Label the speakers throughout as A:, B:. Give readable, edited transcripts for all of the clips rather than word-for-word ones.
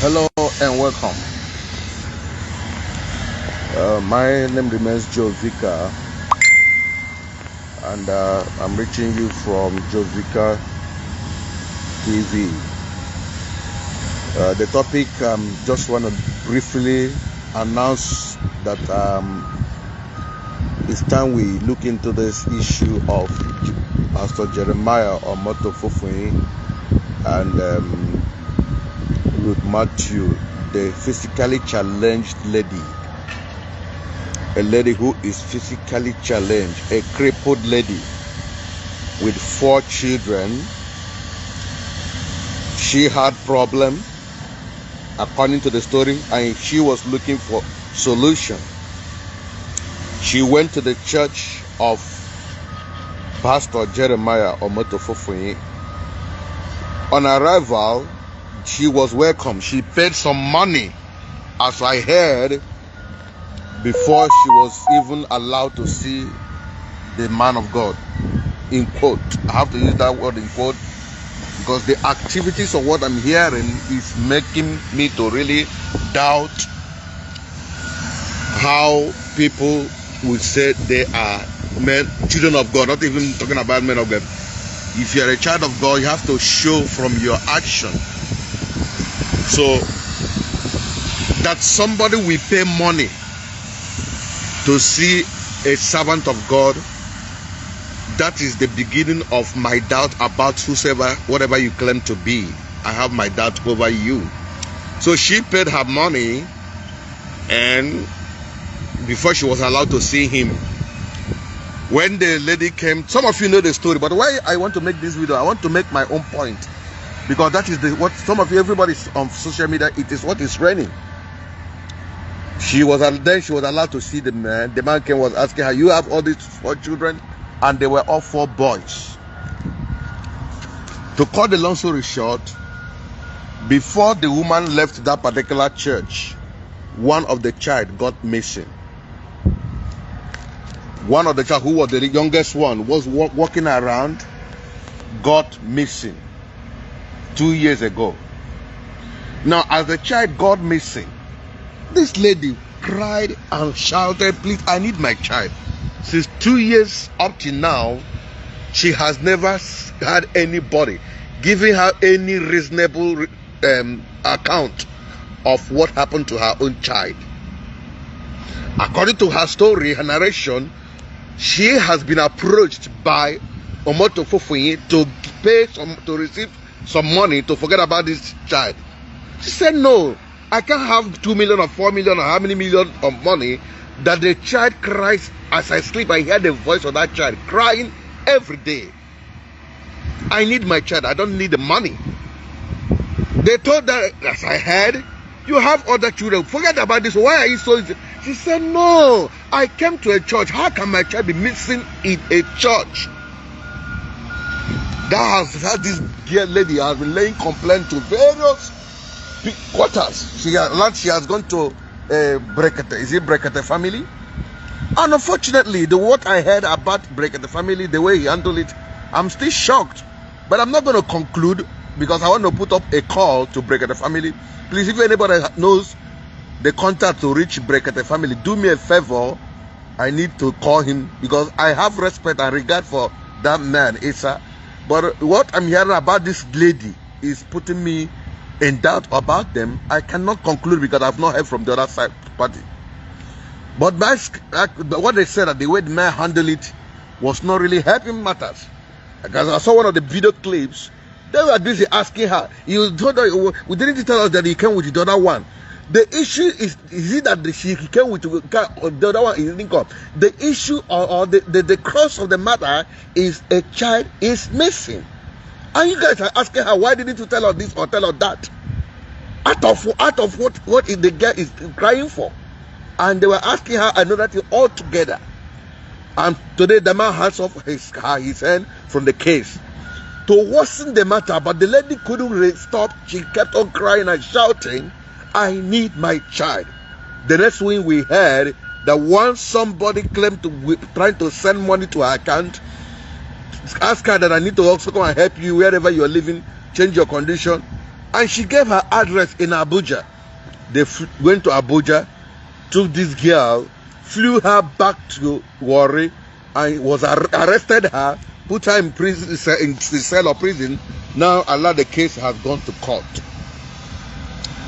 A: Hello and welcome. My name remains Joe Vicar, and I'm reaching you from Joe Vicar TV. The topic, just want to briefly announce that it's time we look into this issue of Pastor Jeremiah Omoto Fofui and Ruth Matthew, the physically challenged lady. A lady who is physically challenged, a crippled lady with 4 children. She had problem, according to the story, and she was looking for solution. She went to the church of Pastor Jeremiah Omoto Fofui. On arrival, she was welcome. She paid some money, as I heard, before she was even allowed to see the man of God. In quote, I have to use that word in quote, because the activities of what I'm hearing is making me to really doubt how people would say they are children of God. Not even talking about men of God. If you're a child of God, you have to show from your action. So that somebody will pay money to see a servant of God, that is the beginning of my doubt about whatever you claim to be. I have my doubt over you. So she paid her money, and before she was allowed to see him, when the lady came, some of you know the story, but why I want to make this video, I want to make my own point, because that is what some of you, everybody's on social media, it is what is raining. She was allowed to see the man. The man came, was asking her, you have all these 4 children? And they were all 4 boys. To cut the long story short, before the woman left that particular church, one of the child got missing. One of the child, who was the youngest one, was walking around, got missing 2 years ago. Now, as the child got missing, this lady cried and shouted, please, I need my child. Since 2 years up to now, she has never had anybody giving her any reasonable account of what happened to her own child. According to her story, her narration, she has been approached by Omoto Fofui to receive some money to forget about this child. She said, no, I can't have 2 million or 4 million or how many million of money that the child cries as I sleep. I hear the voice of that child crying every day. I need my child. I don't need the money. They told her, as I heard, you have other children. Forget about this. Why are you so... She said, no, I came to a church. How can my child be missing in a church? This dear lady has been laying complaint to various quarters. She has gone to Brekete. Is it Brekete family? And unfortunately, what I heard about Brekete family, the way he handled it, I'm still shocked. But I'm not going to conclude, because I want to put up a call to Brekete family. Please, if anybody knows the contact to reach Brekete family, do me a favor. I need to call him, because I have respect and regard for that man, Issa. But what I'm hearing about this lady is putting me in doubt about them. I cannot conclude, because I've not heard from the other side party. But what they said, that the way the man handled it was not really helping matters. Because I saw one of the video clips, they were busy asking her, you told her, we didn't tell us that he came with the other one. The issue is it that he came with the other one, he didn't come. The issue or the crux of the matter is a child is missing. And you guys are asking her, why didn't you tell her this or tell her that? Out of what the girl is crying for. And they were asking her another thing altogether. And today the man hands off his hand from the case to worsen the matter. But the lady couldn't stop. She kept on crying and shouting, I need my child. The next thing we heard, that once somebody claimed to trying to send money to her account, ask her that I need to also come and help you wherever you're living, change your condition. And she gave her address in Abuja. They went to Abuja, took this girl, flew her back to Warri, and was arrested her, put her in prison, in the cell of prison. Now, Allah, the case has gone to court.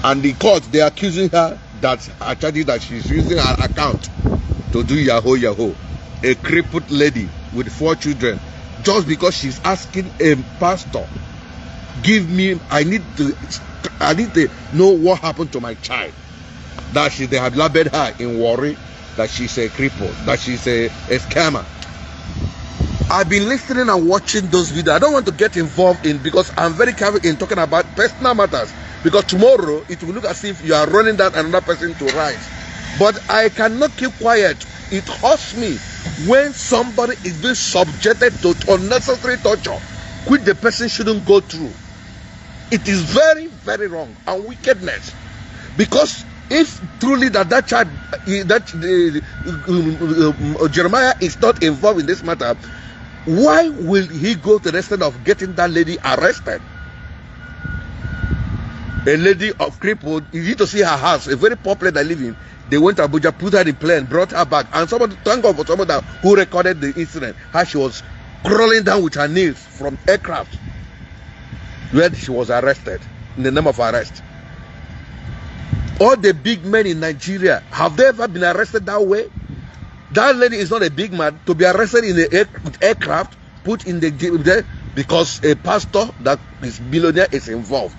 A: And the court, they are accusing her that actually that she's using her account to do yahoo. A crippled lady with 4 children, just because she's asking a pastor, I need to know what happened to my child. That they have labeled her in Warri, that she's a cripple, that she's a scammer. I've been listening and watching those videos. I don't want to get involved in, because I'm very careful in talking about personal matters, because tomorrow it will look as if you are running down another person to rise. But I cannot keep quiet. It hurts me when somebody is being subjected to unnecessary torture which the person shouldn't go through. It is very, very wrong and wickedness. Because if truly that child, Jeremiah is not involved in this matter, why will he go to the extent of getting that lady arrested? A lady of crippled, you need to see her house, a very popular that live in. They went to Abuja, put her in plane, brought her back, and somebody, thank God for somebody who recorded the incident, how she was crawling down with her nails from aircraft where she was arrested, in the name of arrest. All the big men in Nigeria, have they ever been arrested that way? That lady is not a big man to be arrested in the aircraft, put in the there because a pastor that is billionaire is involved.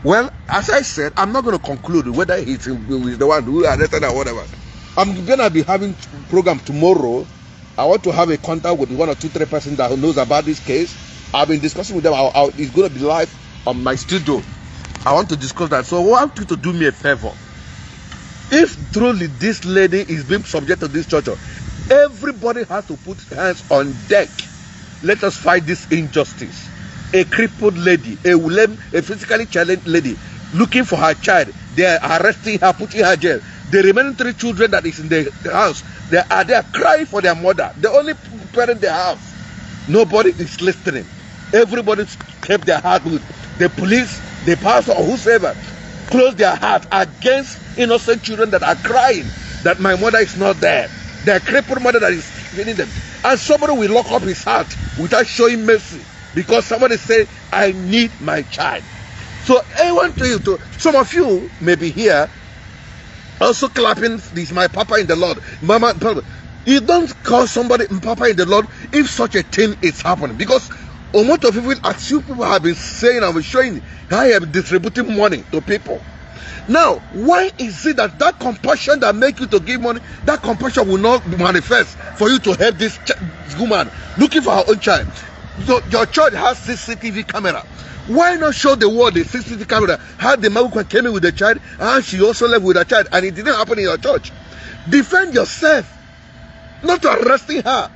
A: Well, as I said, I'm not going to conclude whether he's the one who arrested or whatever. I'm going to be having program tomorrow. I want to have a contact with 1 or 2, 3 persons that knows about this case. I've been discussing with them. It's going to be live on my studio. I want to discuss that. So I want you to do me a favor. If truly this lady is being subject to this torture, everybody has to put hands on deck. Let us fight this injustice. A crippled lady, a physically challenged lady, looking for her child. They are arresting her, putting her in jail. The remaining 3 children that is in the house, they are crying for their mother. The only parent they have. Nobody is listening. Everybody kept their heart with the police, the pastor, or whosoever. Close their heart against innocent children that are crying that my mother is not there. Their crippled mother that is feeding them. And somebody will lock up his heart without showing mercy. Because somebody said, I need my child. So I want you to, some of you may be here also clapping this, my papa in the Lord. Mama, papa. You don't call somebody papa in the Lord if such a thing is happening. Because a lot of people, as you people have been saying and showing, I am distributing money to people. Now, why is it that compassion that makes you to give money, that compassion will not manifest for you to help this woman looking for her own child? So your church has CCTV camera. Why not show the world the CCTV camera? How the man came in with the child and she also left with the child, and it didn't happen in your church. Defend yourself, not arresting her.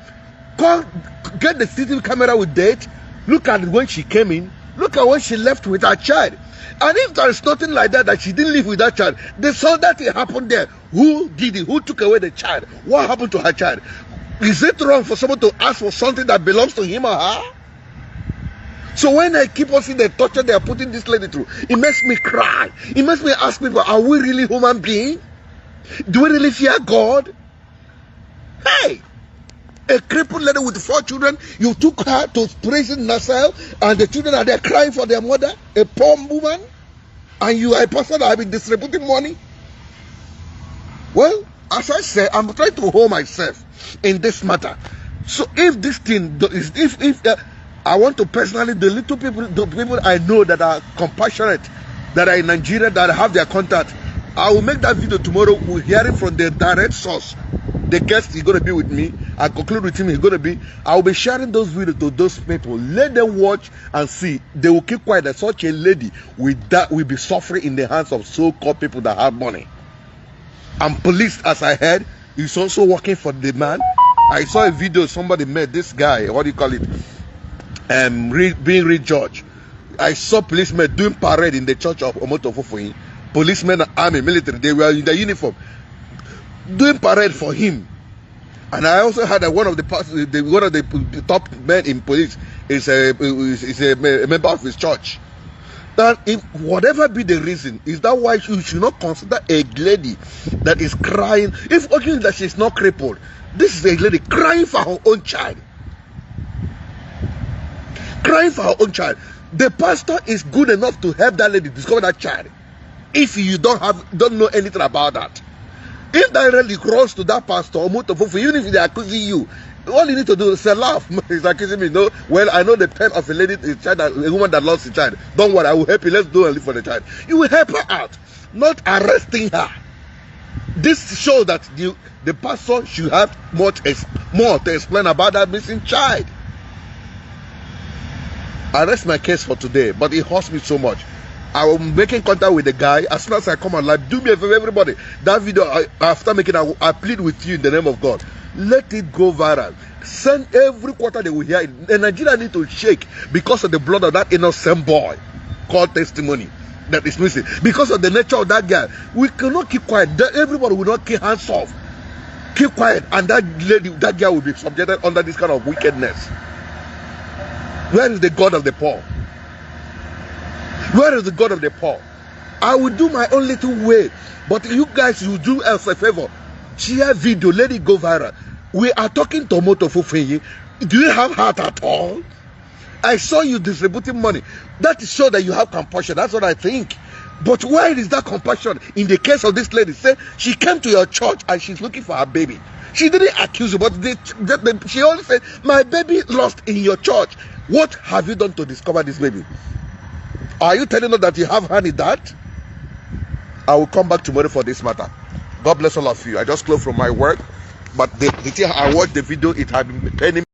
A: Get the CCTV camera with date. Look at when she came in. Look at when she left with her child. And if there is nothing like that she didn't live with that child, they saw that it happened there. Who did it? Who took away the child? What happened to her child? Is it wrong for someone to ask for something that belongs to him or her? So when I keep on seeing the torture they are putting this lady through, it makes me cry. It makes me ask people, are we really human beings? Do we really fear God? Hey! A crippled lady with 4 children, you took her to prison Nassau, and the children are there crying for their mother, a poor woman, and you are a person that has been distributing money? Well, as I said, I'm trying to hold myself in this matter. So if this thing is, if I want to personally, the people I know that are compassionate, that are in Nigeria, that have their contact, I will make that video tomorrow. We'll hear it from the direct source. The guest is going to be with me. I conclude with him. He's going to be. I will be sharing those videos to those people. Let them watch and see. They will keep quiet that such a lady with that will be suffering in the hands of so-called people that have money. And police, as I heard, is also working for the man. I saw a video. Somebody made this guy. What do you call it? Being re-judged. I saw policemen doing parade in the church of Omotofofoyin. Policemen, army, military. They were in the uniform, doing parade for him. And I also heard that one of the top men in police is a member of his church. And if whatever be the reason, is that why you should not consider a lady that is crying, if okay that she's not crippled, this is a lady crying for her own child. Crying for her own child. The pastor is good enough to help that lady discover that child. If you don't know anything about that. If that really cross to that pastor or motofufu, even if they're accusing you, all you need to do is say, laugh. He's accusing me. No, well, I know the pain of a lady, a woman that lost a child. Don't worry, I will help you. Let's do and live for the child. You will help her out, not arresting her. This shows that the pastor should have more to explain about that missing child. I rest my case for today, but it hurts me so much. I will making contact with the guy. As soon as I come on live, do me a favor, everybody. That video, after making, I plead with you in the name of God. Let it go viral. Send every quarter they will hear it. The Nigeria need to shake because of the blood of that innocent boy called testimony that is missing. Because of the nature of that guy, we cannot keep quiet. Everybody will not keep hands off. Keep quiet, and that guy will be subjected under this kind of wickedness. Where is the God of the poor? Where is the God of the poor? I will do my own little way, but you guys will do us a favor. Share video, let it go viral. We are talking to Motofufu. Do you have heart at all? I saw you distributing money. That is show that you have compassion. That's what I think. But where is that compassion? In the case of this lady, say she came to your church and she's looking for her baby. She didn't accuse you, but she only said, my baby lost in your church. What have you done to discover this baby? Are you telling us that you have hand in that? I will come back tomorrow for this matter. God bless all of you. I just closed from my work, but I watched the video. It had been paining me.